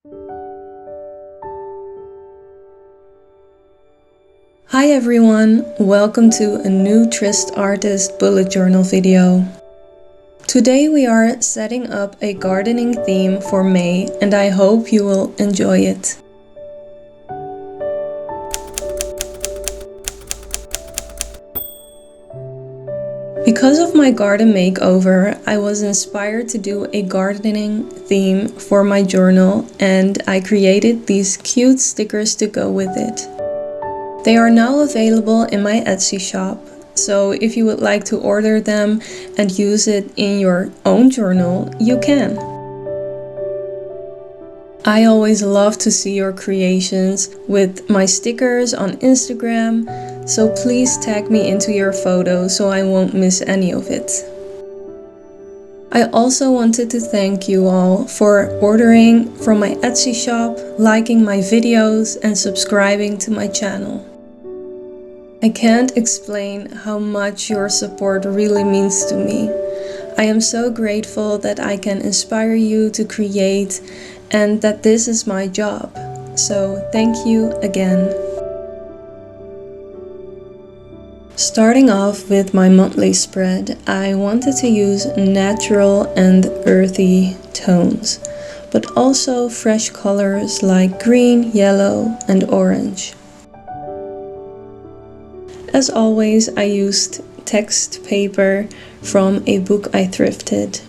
Hi everyone, welcome to a new Trist Artist bullet journal video. Today we are setting up a gardening theme for May and I hope you will enjoy it. Because of my garden makeover, I was inspired to do a gardening theme for my journal and I created these cute stickers to go with it. They are now available in my Etsy shop, so if you would like to order them and use it in your own journal, you can. I always love to see your creations with my stickers on Instagram, so please tag me into your photo so I won't miss any of it. I also wanted to thank you all for ordering from my Etsy shop, liking my videos and subscribing to my channel. I can't explain how much your support really means to me. I am so grateful that I can inspire you to create and that this is my job. So thank you again. Starting off with my monthly spread, I wanted to use natural and earthy tones, but also fresh colors like green, yellow, and orange. As always, I used text paper from a book I thrifted.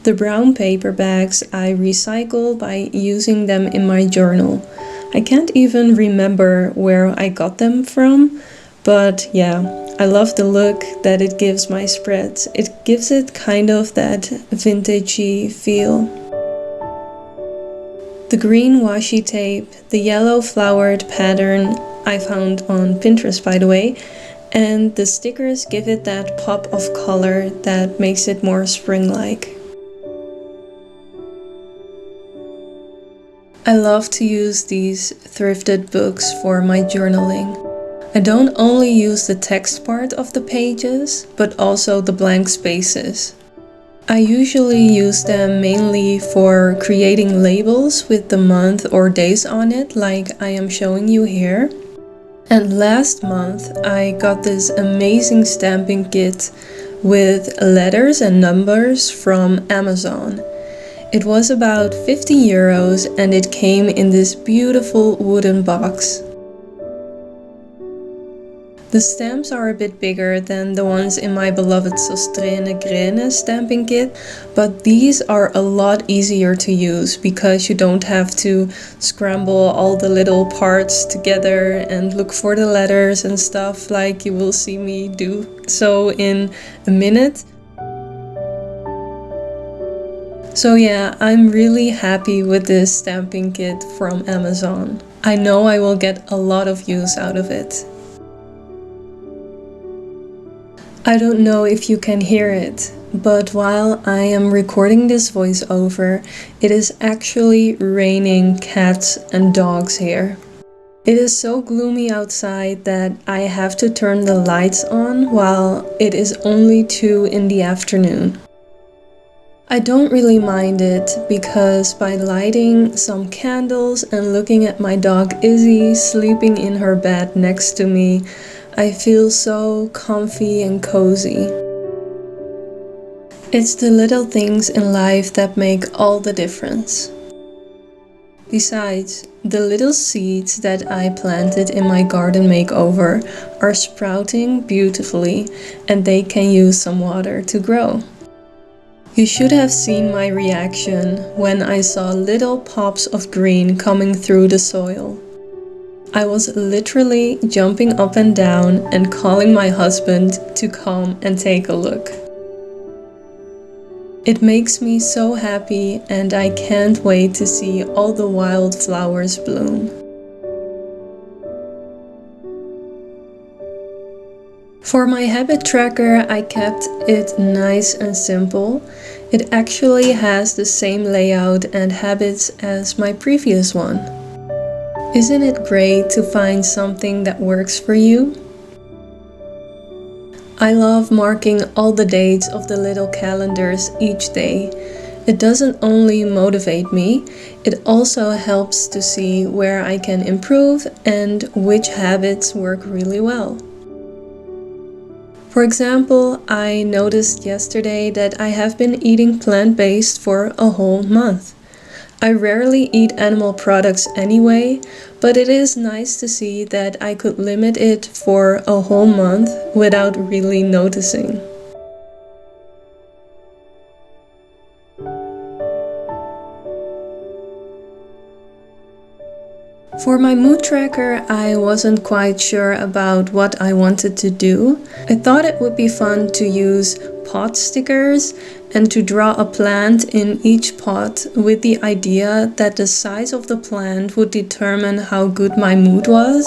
The brown paper bags I recycle by using them in my journal. I can't even remember where I got them from, but yeah, I love the look that it gives my spreads. It gives it kind of that vintagey feel. The green washi tape, the yellow flowered pattern I found on Pinterest by the way, and the stickers give it that pop of color that makes it more spring-like. I love to use these thrifted books for my journaling. I don't only use the text part of the pages, but also the blank spaces. I usually use them mainly for creating labels with the month or days on it, like I am showing you here. And last month I got this amazing stamping kit with letters and numbers from Amazon. It was about 50 euros and it came in this beautiful wooden box. The stamps are a bit bigger than the ones in my beloved Sostrene Grene stamping kit, but these are a lot easier to use because you don't have to scramble all the little parts together and look for the letters and stuff like you will see me do so in a minute. So yeah, I'm really happy with this stamping kit from Amazon. I know I will get a lot of use out of it. I don't know if you can hear it, but while I am recording this voiceover, it is actually raining cats and dogs here. It is so gloomy outside that I have to turn the lights on while it is only 2 in the afternoon. I don't really mind it because by lighting some candles and looking at my dog Izzy sleeping in her bed next to me, I feel so comfy and cozy. It's the little things in life that make all the difference. Besides, the little seeds that I planted in my garden makeover are sprouting beautifully and they can use some water to grow. You should have seen my reaction when I saw little pops of green coming through the soil. I was literally jumping up and down and calling my husband to come and take a look. It makes me so happy and I can't wait to see all the wildflowers bloom. For my habit tracker, I kept it nice and simple. It actually has the same layout and habits as my previous one. Isn't it great to find something that works for you? I love marking all the dates of the little calendars each day, It doesn't only motivate me, it also helps to see where I can improve and which habits work really well. For example, I noticed yesterday that I have been eating plant-based for a whole month. I rarely eat animal products anyway, but it is nice to see that I could limit it for a whole month without really noticing. For my mood tracker, I wasn't quite sure about what I wanted to do. I thought it would be fun to use pot stickers and to draw a plant in each pot with the idea that the size of the plant would determine how good my mood was.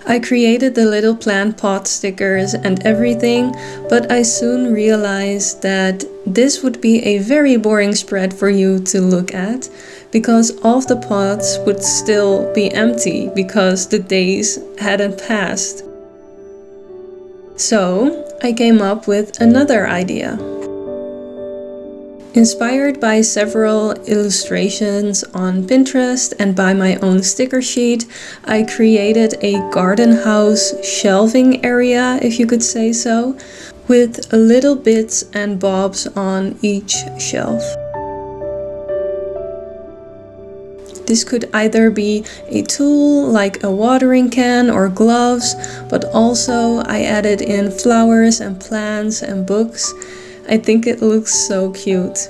I created the little plant pot stickers and everything, but I soon realized that this would be a very boring spread for you to look at, because all of the pots would still be empty because the days hadn't passed. So I came up with another idea. Inspired by several illustrations on Pinterest and by my own sticker sheet, I created a garden house shelving area, if you could say so, with little bits and bobs on each shelf. This could either be a tool like a watering can or gloves, but also I added in flowers and plants and books. I think it looks so cute.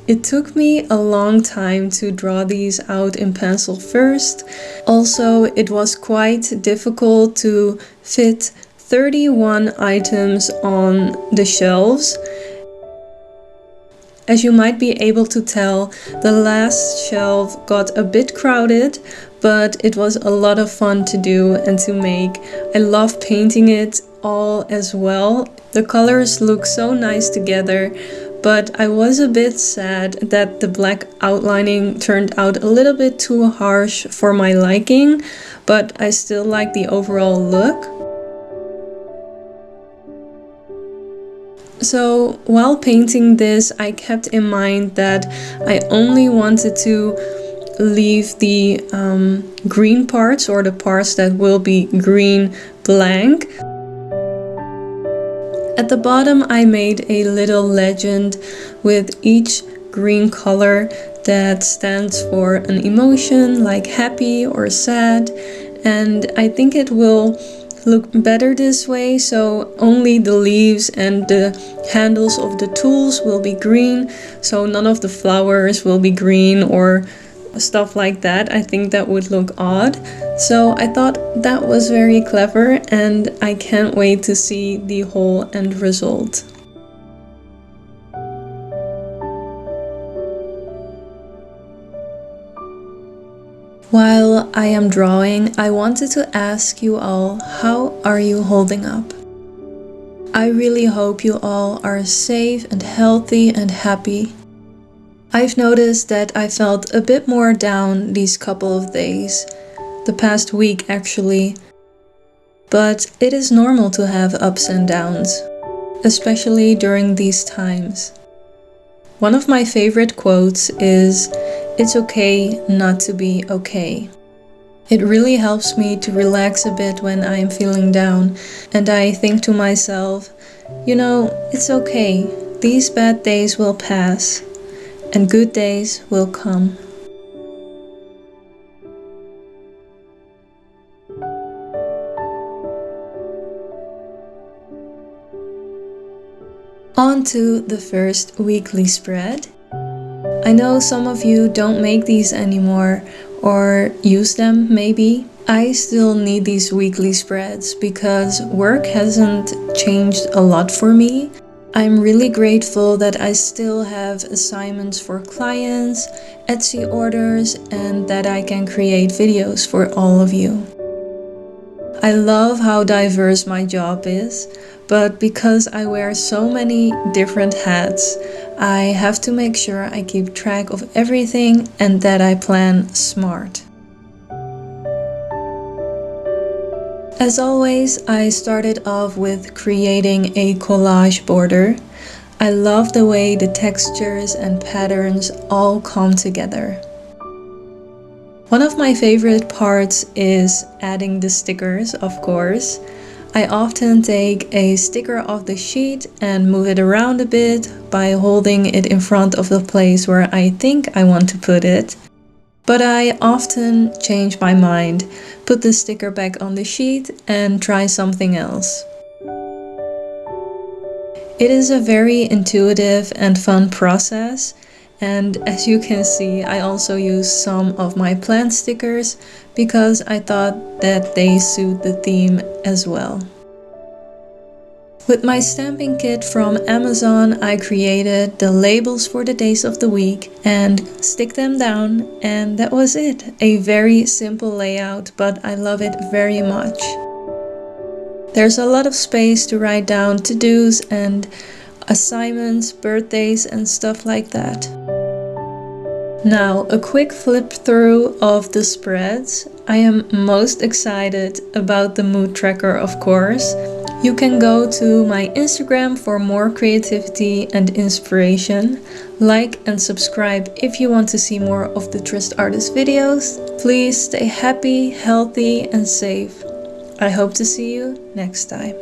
It took me a long time to draw these out in pencil first. Also, it was quite difficult to fit 31 items on the shelves. As you might be able to tell, the last shelf got a bit crowded, but it was a lot of fun to do and to make. I love painting it all as well. The colors look so nice together, but I was a bit sad that the black outlining turned out a little bit too harsh for my liking, but I still like the overall look. So while painting this, I kept in mind that I only wanted to leave the green parts, or the parts that will be green, blank. At the bottom I made a little legend with each green color that stands for an emotion like happy or sad, and I think it will look better this way, so only the leaves and the handles of the tools will be green, so none of the flowers will be green or stuff like that. I think that would look odd. So I thought that was very clever, and I can't wait to see the whole end result. While I am drawing, I wanted to ask you all, how are you holding up? I really hope you all are safe and healthy and happy. I've noticed that I felt a bit more down these couple of days, the past week actually. But it is normal to have ups and downs, especially during these times. One of my favorite quotes is, "It's okay not to be okay." It really helps me to relax a bit when I am feeling down, and I think to myself, it's okay, these bad days will pass, and good days will come. On to the first weekly spread. I know some of you don't make these anymore, or use them maybe. I still need these weekly spreads because work hasn't changed a lot for me. I'm really grateful that I still have assignments for clients, Etsy orders, and that I can create videos for all of you. I love how diverse my job is, but because I wear so many different hats, I have to make sure I keep track of everything and that I plan smart. As always, I started off with creating a collage border. I love the way the textures and patterns all come together. One of my favorite parts is adding the stickers, of course. I often take a sticker off the sheet and move it around a bit by holding it in front of the place where I think I want to put it. But I often change my mind, put the sticker back on the sheet and try something else. It is a very intuitive and fun process, and as you can see, I also use some of my plant stickers because I thought that they suit the theme as well. With my stamping kit from Amazon, I created the labels for the days of the week and stick them down, and that was it. A very simple layout, but I love it very much. There's a lot of space to write down to-dos and assignments, birthdays and stuff like that. Now, a quick flip through of the spreads. I am most excited about the mood tracker, of course. You can go to my Instagram for more creativity and inspiration. Like and subscribe if you want to see more of the Trist Artist videos. Please stay happy, healthy and safe. I hope to see you next time.